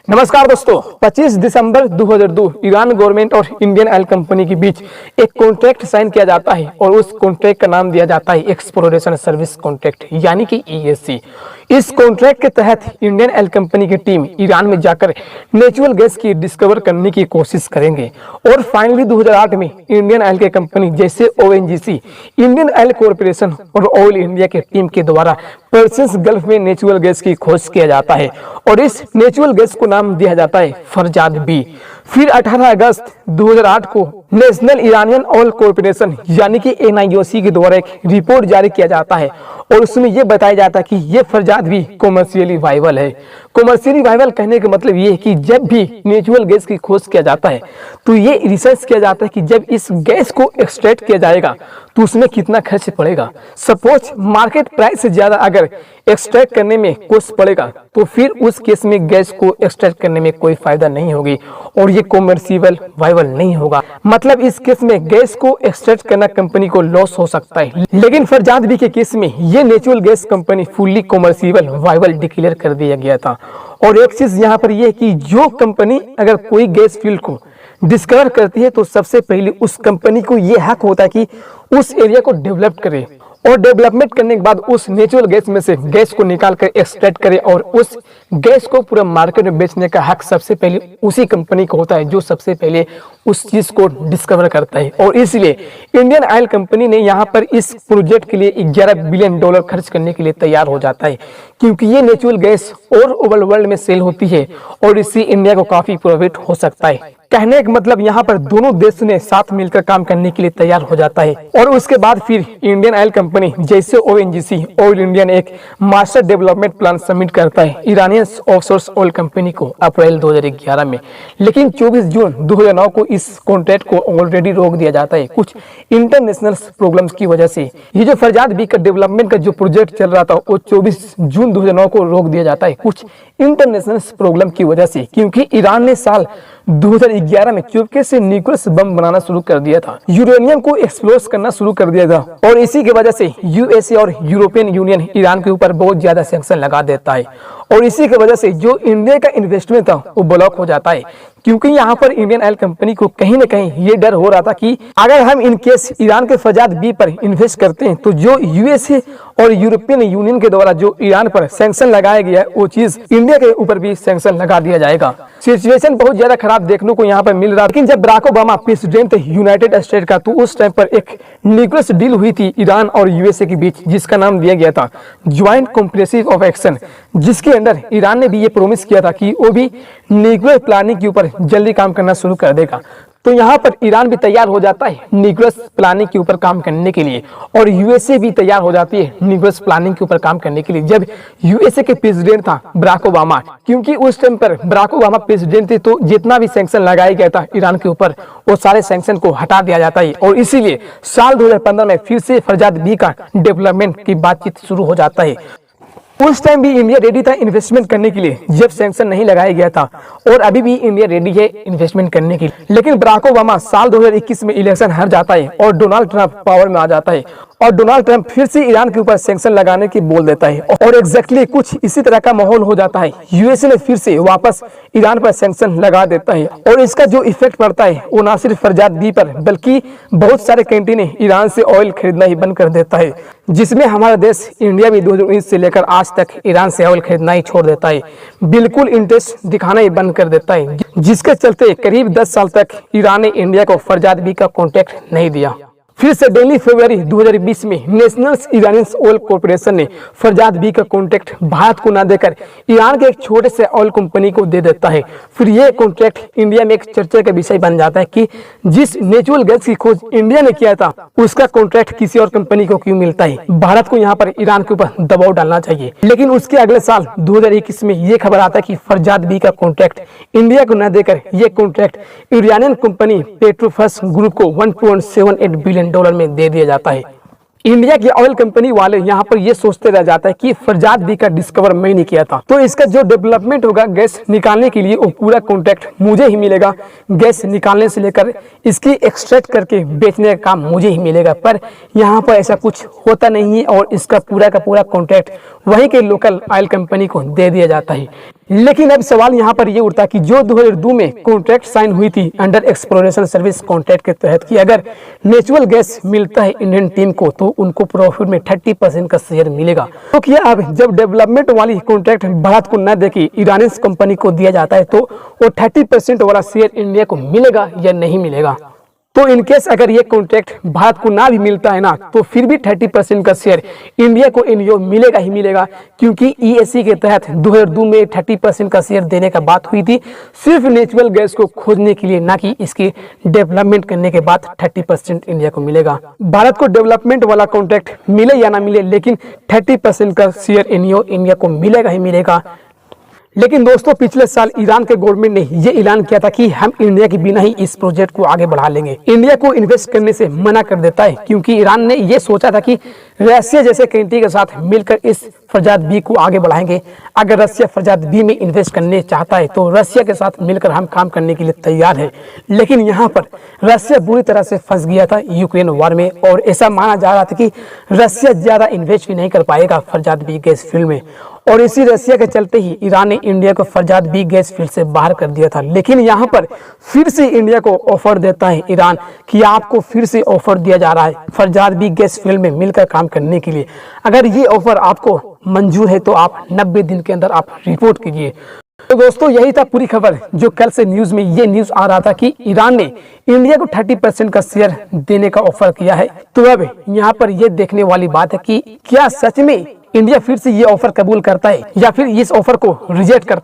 नमस्कार दोस्तों, 25 दिसंबर 2002 Iran government और इंडियन ऑयल कंपनी के बीच एक कॉन्ट्रैक्ट साइन किया जाता है और उस कॉन्ट्रैक्ट का नाम दिया जाता है एक्सप्लोरेशन सर्विस कॉन्ट्रैक्ट यानी कि ईएससी। इस कॉन्ट्रैक्ट के तहत इंडियन ऑयल कंपनी की टीम ईरान में जाकर नेचुरल गैस की डिस्कवर करने की कोशिश करेंगे और फाइनली 2008 में इंडियन ऑयल के कंपनी जैसे ओएनजीसी, इंडियन ऑयल कॉरपोरेशन और ऑयल इंडिया की टीम के द्वारा पर्शियन गल्फ में नेचुरल गैस की खोज किया जाता है और इस नेचुरल गैस को नाम दिया जाता है फरजाद बी। फिर 18 अगस्त 2008 को नेशनल इरानियन ऑयल कॉरपोरेशन यानी कि एनआईओसी के द्वारा एक रिपोर्ट जारी किया जाता है और उसमें यह बताया जाता है कि यह फरजाद भी कॉमर्शियली वायबल है। कॉमर्शियली वायबल कहने का मतलब ये है कि जब भी नेचुरल गैस की खोज किया जाता है तो ये रिसर्च किया जाता है कि जब इस गैस को एक्सट्रैक्ट किया जाएगा तो उसमें कितना खर्च पड़ेगा। सपोज मार्केट प्राइस से ज्यादा अगर एक्सट्रैक्ट करने में कॉस्ट पड़ेगा तो फिर उस केस में गैस को एक्सट्रैक्ट करने में कोई फायदा नहीं होगी और ये कॉमर्शियल वायबल नहीं होगा। मतलब इस केस में गैस को एक्सट्रैक्ट करना कंपनी को लॉस हो सकता है। लेकिन फरजाद बी के केस में ये natural gas company fully commercial viable declare कर दिया गया था। और एक चीज यहाँ पर यह है कि जो कंपनी अगर कोई गैस फील्ड को डिस्कवर करती है तो सबसे पहले उस कंपनी को यह हक होता है कि उस एरिया को डेवलप करे और डेवलपमेंट करने के बाद उस नेचुरल गैस में से गैस को निकाल कर एक्सट्रैक्ट करे और उस गैस को पूरा मार्केट में बेचने का हक सबसे पहले उसी कंपनी को होता है जो सबसे पहले उस चीज को डिस्कवर करता है। और इसलिए इंडियन ऑयल कंपनी ने यहाँ पर इस प्रोजेक्ट के लिए $11 बिलियन खर्च करने के लिए तैयार हो जाता है क्योंकि ये नेचुरल गैस और ओवल वर्ल्ड में सेल होती है और इससे इंडिया को काफी प्रॉफिट हो सकता है। कहने का मतलब यहाँ पर दोनों देश ने साथ मिलकर काम करने के लिए तैयार हो जाता है। और उसके बाद फिर इंडियन ऑयल कंपनी जैसे ओएनजीसी ऑयल इंडिया ने एक मास्टर डेवलपमेंट प्लान सबमिट करता है ईरानियन ऑफशोर ऑयल कंपनी को अप्रैल 2011 में। लेकिन 24 जून 2009 को इस कॉन्ट्रैक्ट को ऑलरेडी रोक दिया जाता है कुछ इंटरनेशनल प्रॉब्लम्स की वजह से। ये जो फरजाद बी का डेवलपमेंट का जो प्रोजेक्ट चल रहा था वो 24 जून 2009 को रोक दिया जाता है कुछ इंटरनेशनल प्रॉब्लम की वजह से, क्योंकि ईरान ने साल 2011 में चुपके से न्यूक्लियर बम बनाना शुरू कर दिया था, यूरेनियम को एक्सप्लोर करना शुरू कर दिया था और इसी की वजह से यूएसए और यूरोपियन यूनियन ईरान के ऊपर बहुत ज्यादा सैंक्शन लगा देता है और इसी की वजह से जो इंडिया का इन्वेस्टमेंट था वो ब्लॉक हो जाता है। क्योंकि यहाँ पर इंडियन ऑयल कंपनी को कहीं ना कहीं ये डर हो रहा था कि अगर हम इन केस ईरान के फरजाद बी पर इन्वेस्ट करते हैं तो जो यूएसए और यूरोपियन यूनियन के द्वारा जो ईरान पर सैंक्शन लगाया गया है वो चीज इंडिया के ऊपर भी सैंक्शन लगा दिया जाएगा। सिचुएशन बहुत ज्यादा खराब देखने को यहाँ पर मिल रहा है। लेकिन जब बराक ओबामा प्रेसिडेंट थे यूनाइटेड स्टेट का तो उस टाइम पर एक न्यूक्लियर डील हुई थी ईरान और यूएसए के बीच जिसका नाम दिया गया था ज्वाइंट कॉम्प्रिहेंसिव ऑफ एक्शन, जिसके अंदर ईरान ने भी ये प्रॉमिस किया था कि वो भी न्यूक्लियर प्लानिंग के ऊपर जल्दी काम करना शुरू कर देगा। तो यहाँ पर ईरान भी तैयार हो जाता है न्यूक्लियर प्लानिंग के ऊपर काम करने के लिए और यूएसए भी तैयार हो जाती है न्यूक्लियर प्लानिंग के ऊपर काम करने के लिए। जब यूएसए के प्रेसिडेंट था बराक ओबामा, क्योंकि उस टाइम पर बराक ओबामा प्रेसिडेंट थे तो जितना भी सैंक्शन लगाया गया था ईरान के ऊपर वो सारे सैंक्शन को हटा दिया जाता है और इसीलिए साल 2015 में फिर से फरजाद बी का डेवलपमेंट की बातचीत शुरू हो जाता है। उस टाइम भी इंडिया रेडी था इन्वेस्टमेंट करने के लिए जब सैंक्शन नहीं लगाया गया था और अभी भी इंडिया रेडी है इन्वेस्टमेंट करने के लिए। लेकिन बराक ओबामा साल 2021 में इलेक्शन हार जाता है और डोनाल्ड ट्रंप पावर में आ जाता है और डोनाल्ड ट्रंप फिर से ईरान के ऊपर सैंक्शन लगाने की बोल देता है और एग्जैक्टली कुछ इसी तरह का माहौल हो जाता है। यूएसए ने फिर से वापस ईरान पर सैंक्शन लगा देता है और इसका जो इफेक्ट पड़ता है वो ना सिर्फ फरजाद बी पर बल्कि बहुत सारे कंट्री ने ईरान से ऑयल खरीदना ही बंद कर देता है, जिसमें हमारा देश इंडिया भी 2019 से लेकर आज तक ईरान से ऑयल खरीदना ही छोड़ देता है, बिल्कुल इंटरेस्ट दिखाना ही बंद कर देता है, जिसके चलते करीब 10 साल तक ईरान ने इंडिया को फरजाद बी का कॉन्ट्रैक्ट नहीं दिया। फिर से डेली फरवरी 2020 में नेशनल इरानियन ऑयल कॉर्पोरेशन ने फरजाद बी का कॉन्ट्रैक्ट भारत को न देकर ईरान के एक छोटे से ऑयल कंपनी को दे देता है। फिर यह कॉन्ट्रैक्ट इंडिया में एक चर्चा का विषय बन जाता है कि जिस नेचुरल गैस की खोज इंडिया ने किया था उसका कॉन्ट्रैक्ट किसी और कंपनी को क्यों मिलता है। भारत को यहाँ पर ईरान के ऊपर दबाव डालना चाहिए। लेकिन उसके अगले साल 2021 में ये खबर आता है कि फरजाद बी का कॉन्ट्रैक्ट इंडिया को न देकर यह कॉन्ट्रैक्ट ईरानियन कंपनी पेट्रोफस ग्रुप को $1.78 बिलियन में दे दिया जाता है। इंडिया की ऑयल कंपनी वाले यहाँ पर ये सोचते रह जाता है कि फरजाद बी का डिस्कवर मैंने नहीं किया था, तो इसका जो डेवलपमेंट होगा गैस निकालने के लिए वो पूरा कॉन्ट्रैक्ट मुझे ही मिलेगा। गैस निकालने से लेकर इसकी एक्सट्रैक्ट करके बेचने का काम मुझे ही मिलेगा। पर यहाँ पर ऐसा कुछ होता नहीं है और इसका पूरा का पूरा कॉन्ट्रैक्ट वहीं के लोकल ऑयल कंपनी को दे दिया जाता है। लेकिन अब सवाल यहाँ पर ये उठता है कि जो 2002 में कॉन्ट्रैक्ट साइन हुई थी अंडर एक्सप्लोरेशन सर्विस कॉन्ट्रैक्ट के तहत कि अगर नेचुरल गैस मिलता है इंडियन टीम को तो उनको प्रॉफिट में 30% का शेयर मिलेगा। तो क्या अब जब डेवलपमेंट वाली कॉन्ट्रैक्ट भारत को न देके ईरानी कंपनी को दिया जाता है तो वो 30% वाला शेयर इंडिया को मिलेगा या नहीं मिलेगा? तो इनकेस अगर ये कॉन्ट्रैक्ट भारत को ना भी मिलता है ना तो फिर भी 30% का शेयर इंडिया को इनको मिलेगा ही मिलेगा, क्योंकि ईएसी के तहत 2002 में 30% का शेयर देने का बात हुई थी सिर्फ नेचुरल गैस को खोजने के लिए, ना कि इसकी डेवलपमेंट करने के बाद 30% इंडिया को मिलेगा। भारत को डेवलपमेंट वाला कॉन्ट्रैक्ट मिले या ना मिले लेकिन 30% का शेयर इंडिया को मिलेगा ही मिलेगा। लेकिन दोस्तों पिछले साल ईरान के गवर्नमेंट ने ये ऐलान किया था कि हम इंडिया के बिना ही इस प्रोजेक्ट को आगे बढ़ा लेंगे। इंडिया को इन्वेस्ट करने से मना कर देता है क्योंकि ईरान ने ये सोचा था कि रशिया जैसे कंट्री के साथ मिलकर इस फरजाद बी को आगे बढ़ाएंगे। अगर रशिया फरजाद बी में इन्वेस्ट करने चाहता है तो रशिया के साथ मिलकर हम काम करने के लिए तैयार है। लेकिन यहाँ पर रशिया बुरी तरह से फंस गया था यूक्रेन वार में और ऐसा माना जा रहा था कि रशिया ज्यादा इन्वेस्ट भी नहीं कर पाएगा फरजाद बी गैस फील्ड में, और इसी रशिया के चलते ही ईरान ने इंडिया को फरजाद बी गैस फील्ड से बाहर कर दिया था। लेकिन यहाँ पर फिर से इंडिया को ऑफर देता है ईरान कि आपको फिर से ऑफर दिया जा रहा है फरजाद बी गैस फील्ड में मिलकर काम करने के लिए। अगर ये ऑफर आपको मंजूर है तो आप 90 दिन के अंदर आप रिपोर्ट कीजिए। तो दोस्तों यही था पूरी खबर जो कल से न्यूज में ये न्यूज आ रहा था कि ईरान ने इंडिया को 30% का शेयर देने का ऑफर किया है। तो अब यहाँ पर ये देखने वाली बात है कि क्या सच में इंडिया फिर से ये ऑफर कबूल करता है या फिर इस ऑफर को रिजेक्ट करता है।